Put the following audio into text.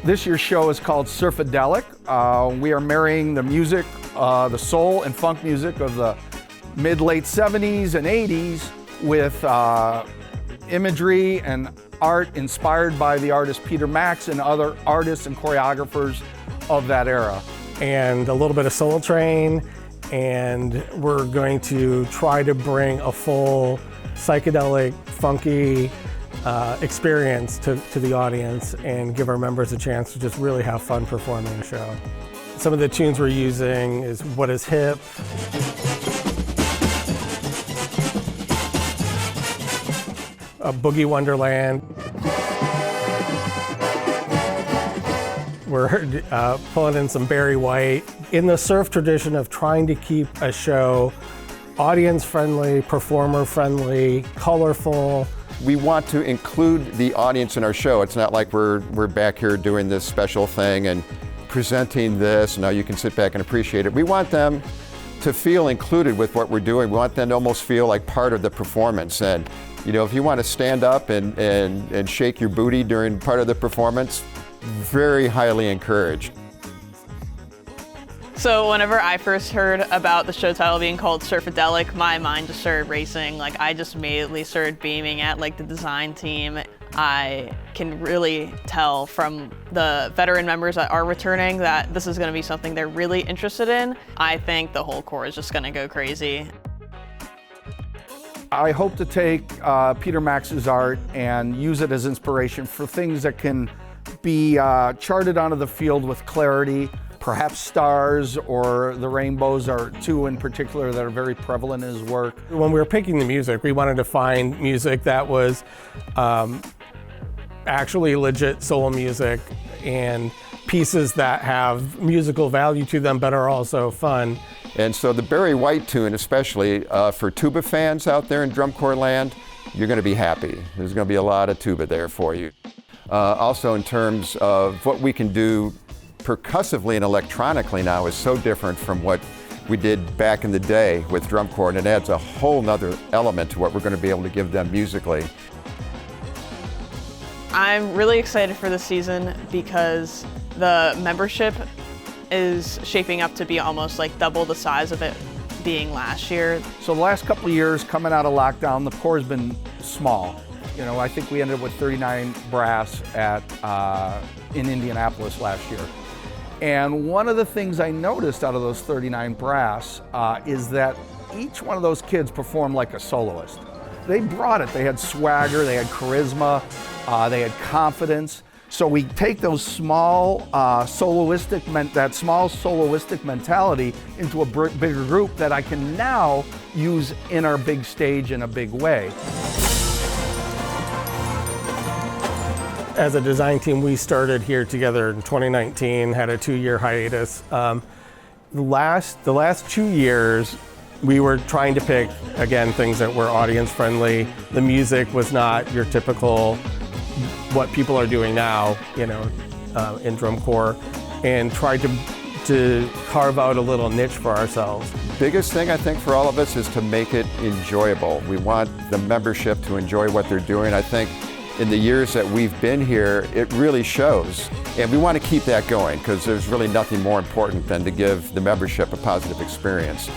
This year's show is called Surfadelic. We are marrying the music, the soul and funk music of the mid-late 70s and 80s with imagery and art inspired by the artist Peter Max and other artists and choreographers of that era. And a little bit of Soul Train, and we're going to try to bring a full psychedelic, funky experience to the audience and give our members a chance to just really have fun performing the show. Some of the tunes we're using is What Is Hip, Boogie Wonderland. We're pulling in some Barry White. In the surf tradition of trying to keep a show audience-friendly, performer-friendly, colorful. We want to include the audience in our show. It's not like we're back here doing this special thing and presenting this, now you can sit back and appreciate it. We want them to feel included with what we're doing. We want them to almost feel like part of the performance. And you know, if you want to stand up and shake your booty during part of the performance, very highly encouraged. So whenever I first heard about the show title being called Surfadelic, my mind just started racing. Like, I just immediately started beaming at the design team. I can really tell from the veteran members that are returning that this is going to be something they're really interested in. I think the whole corps is just going to go crazy. I hope to take Peter Max's art and use it as inspiration for things that can be charted onto the field with clarity. Perhaps stars or the rainbows are two in particular that are very prevalent in his work. When we were picking the music, we wanted to find music that was actually legit soul music and pieces that have musical value to them but are also fun. And so the Barry White tune, especially for tuba fans out there in drum corps land, you're going to be happy. There's going to be a lot of tuba there for you. Also in terms of what we can do percussively and electronically now is so different from what we did back in the day with drum corps, and it adds a whole nother element to what we're going to be able to give them musically. I'm really excited for this season because the membership is shaping up to be almost double the size of it being last year. So the last couple of years coming out of lockdown, the corps has been small. You know, I think we ended up with 39 brass in Indianapolis last year. And one of the things I noticed out of those 39 brass is that each one of those kids performed like a soloist. They brought it. They had swagger, they had charisma, they had confidence. So we take those small soloistic mentality into a bigger group that I can now use in our big stage in a big way. As a design team, we started here together in 2019, had a 2-year hiatus. The last 2 years, we were trying to pick, again, things that were audience friendly. The music was not your typical, what people are doing now, you know, in drum corps, and tried to carve out a little niche for ourselves. Biggest thing I think for all of us is to make it enjoyable. We want the membership to enjoy what they're doing. I think in the years that we've been here, it really shows. And we want to keep that going because there's really nothing more important than to give the membership a positive experience.